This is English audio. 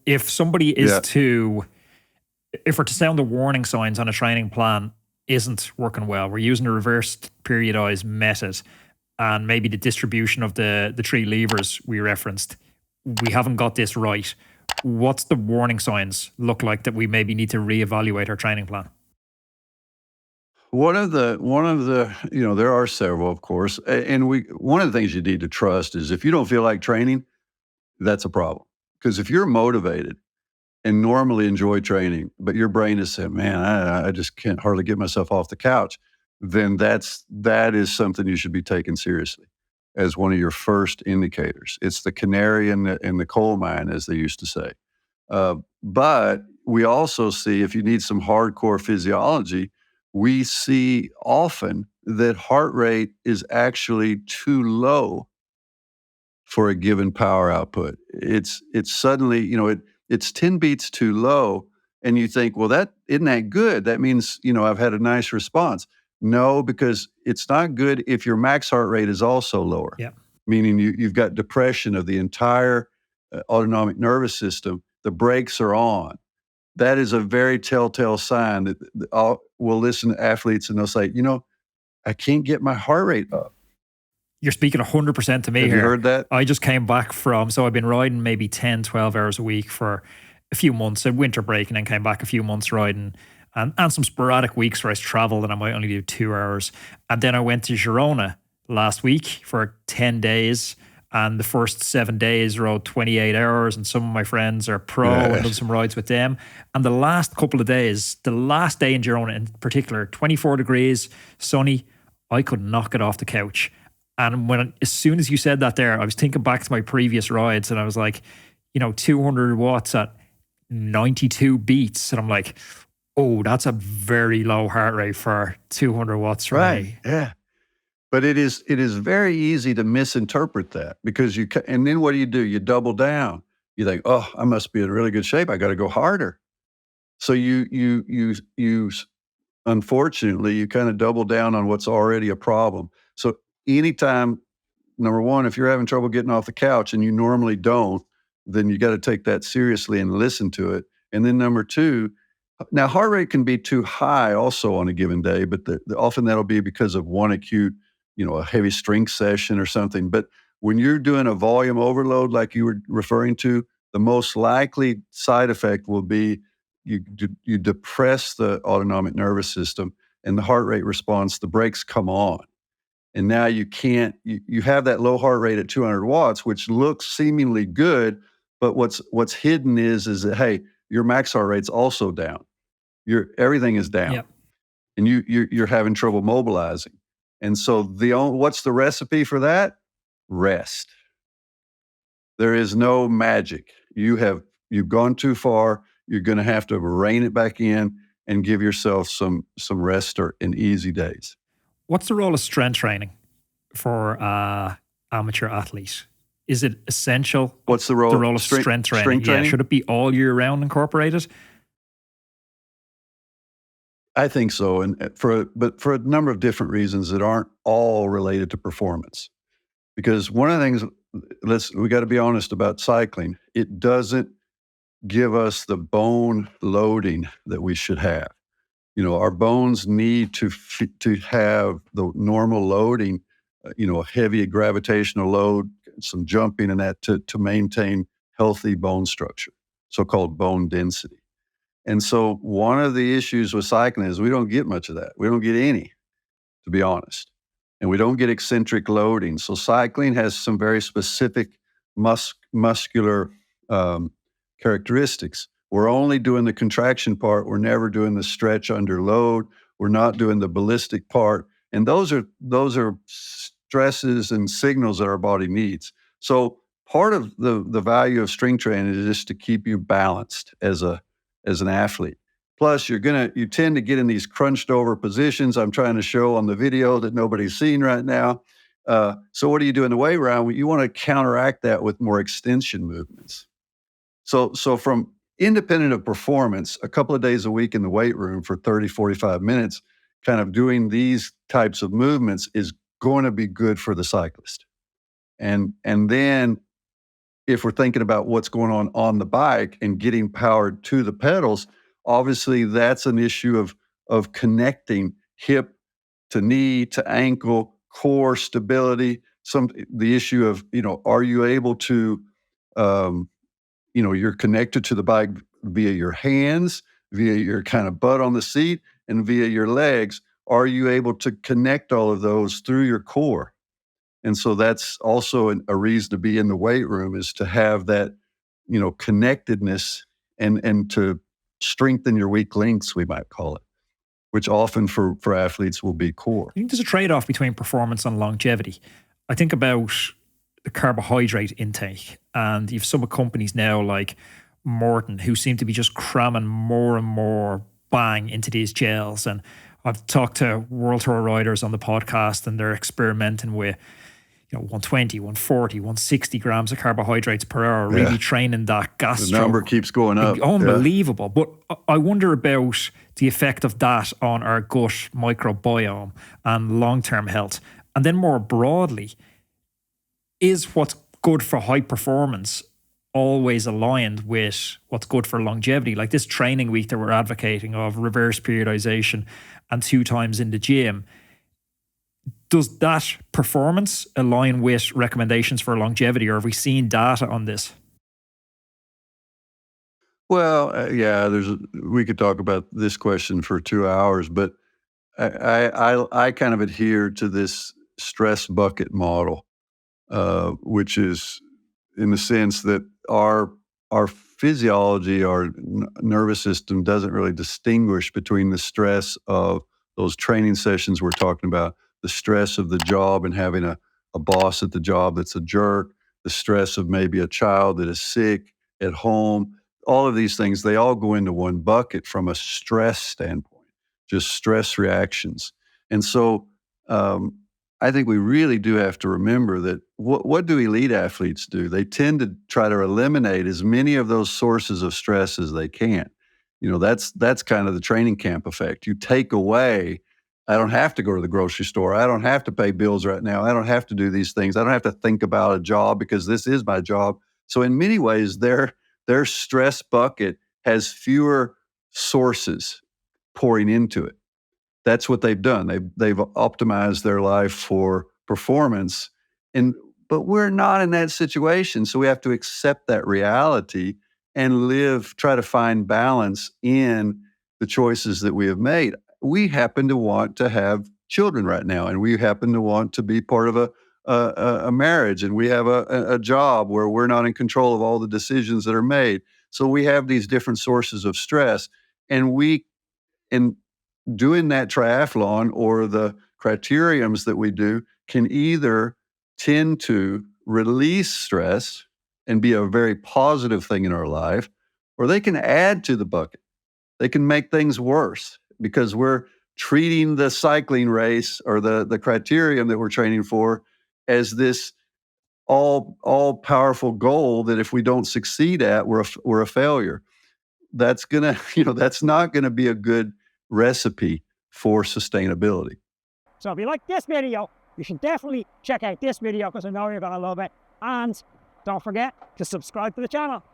If somebody is if we're to sound the warning signs on a training plan isn't working well, we're using a reversed periodized method, and maybe the distribution of the three levers we referenced, we haven't got this right. What's the warning signs look like that we maybe need to reevaluate our training plan? One of the there are several, of course, and one of the things you need to trust is if you don't feel like training, that's a problem. Because if you're motivated and normally enjoy training, but your brain is saying, "Man, I just can't hardly get myself off the couch," then that is something you should be taking seriously as one of your first indicators. It's the canary in the coal mine, as they used to say. But we also see, if you need some hardcore physiology, we see often that heart rate is actually too low for a given power output. It's suddenly, it's 10 beats too low, and you think, well, that isn't that good. That means, I've had a nice response. No, because it's not good if your max heart rate is also lower. Yeah. Meaning you've got depression of the entire autonomic nervous system. The brakes are on. That is a very telltale sign that we'll listen to athletes and they'll say, I can't get my heart rate up. You're speaking 100% to me Have here. you heard that? I just came back so I've been riding maybe 10, 12 hours a week for a few months, a winter break, and then came back a few months riding, and some sporadic weeks where I traveled and I might only do 2 hours. And then I went to Girona last week for 10 days. And the first 7 days rode 28 hours, and some of my friends are pro and done some rides with them. And the last couple of days, the last day in Girona in particular, 24 degrees, sunny, I could not get off the couch. And as soon as you said that there, I was thinking back to my previous rides, and I was like, 200 watts at 92 beats. And I'm like, oh, that's a very low heart rate for 200 watts for me. Yeah. But it is very easy to misinterpret that because and then what do? You double down. You think, oh, I must be in really good shape. I got to go harder. So you unfortunately, you kind of double down on what's already a problem. So anytime, number one, if you're having trouble getting off the couch and you normally don't, then you got to take that seriously and listen to it. And then number two, now heart rate can be too high also on a given day, but often that'll be because of one acute, a heavy strength session or something. But when you're doing a volume overload like you were referring to, the most likely side effect will be you depress the autonomic nervous system and the heart rate response, the brakes come on. And now you have that low heart rate at 200 watts, which looks seemingly good, but what's hidden is that, hey, your max heart rate's also down. Everything is down. Yep. And you're having trouble mobilizing. And so what's the recipe for that? Rest. There is no magic. You've gone too far. You're going to have to rein it back in and give yourself some rest and easy days. What's the role of strength training for amateur athlete? Is it essential? What's the role of strength training? Yeah, should it be all year round incorporated? I think so, but for a number of different reasons that aren't all related to performance. Because one of the things, we got to be honest about cycling. It doesn't give us the bone loading that we should have. Our bones need to have the normal loading, a heavy gravitational load, some jumping and that to maintain healthy bone structure, so-called bone density. And so one of the issues with cycling is we don't get much of that. We don't get any, to be honest. And we don't get eccentric loading. So cycling has some very specific muscular characteristics. We're only doing the contraction part. We're never doing the stretch under load. We're not doing the ballistic part. And those are stresses and signals that our body needs. So part of the value of strength training is just to keep you balanced as an athlete. Plus, you tend to get in these crunched over positions I'm trying to show on the video that nobody's seen right now. So what do you do in the weight round? You want to counteract that with more extension movements. So from independent of performance, a couple of days a week in the weight room for 30, 45 minutes, kind of doing these types of movements is going to be good for the cyclist. And then if we're thinking about what's going on the bike and getting powered to the pedals, obviously that's an issue of connecting hip to knee to ankle, core stability. The issue of, are you able to, um, you're connected to the bike via your hands, via your kind of butt on the seat, and via your legs. Are you able to connect all of those through your core? And so that's also a reason to be in the weight room, is to have that, connectedness and to strengthen your weak links, we might call it, which often for athletes will be core. I think there's a trade-off between performance and longevity. I think about the carbohydrate intake, and you've some companies now like Morton who seem to be just cramming more and more bang into these gels. And I've talked to World Tour riders on the podcast, and they're experimenting with 120, 140, 160 grams of carbohydrates per hour, really training that gastro. The number keeps going up. Unbelievable. Yeah. But I wonder about the effect of that on our gut microbiome and long-term health. And then more broadly, is what's good for high performance always aligned with what's good for longevity? Like this training week that we're advocating of reverse periodization and 2 times in the gym, does that performance align with recommendations for longevity, or have we seen data on this? Well, we could talk about this question for 2 hours, but I kind of adhere to this stress bucket model, which is in the sense that our physiology, our nervous system doesn't really distinguish between the stress of those training sessions we're talking about, the stress of the job and having a boss at the job that's a jerk, the stress of maybe a child that is sick at home. All of these things, they all go into one bucket from a stress standpoint, just stress reactions. And so I think we really do have to remember that what do elite athletes do? They tend to try to eliminate as many of those sources of stress as they can. That's kind of the training camp effect. You take away, I don't have to go to the grocery store. I don't have to pay bills right now. I don't have to do these things. I don't have to think about a job because this is my job. So in many ways, their stress bucket has fewer sources pouring into it. That's what they've done. They've optimized their life for performance, but we're not in that situation. So we have to accept that reality and try to find balance in the choices that we have made. We happen to want to have children right now, and we happen to want to be part of a marriage, and we have a job where we're not in control of all the decisions that are made. So we have these different sources of stress, and doing that triathlon or the criteriums that we do can either tend to release stress and be a very positive thing in our life, or they can add to the bucket. They can make things worse because we're treating the cycling race or the criterium that we're training for as this all powerful goal that if we don't succeed at, we're a failure. That's not gonna be a good recipe for sustainability. So if you like this video, you should definitely check out this video because I know you're going to love it. And don't forget to subscribe to the channel.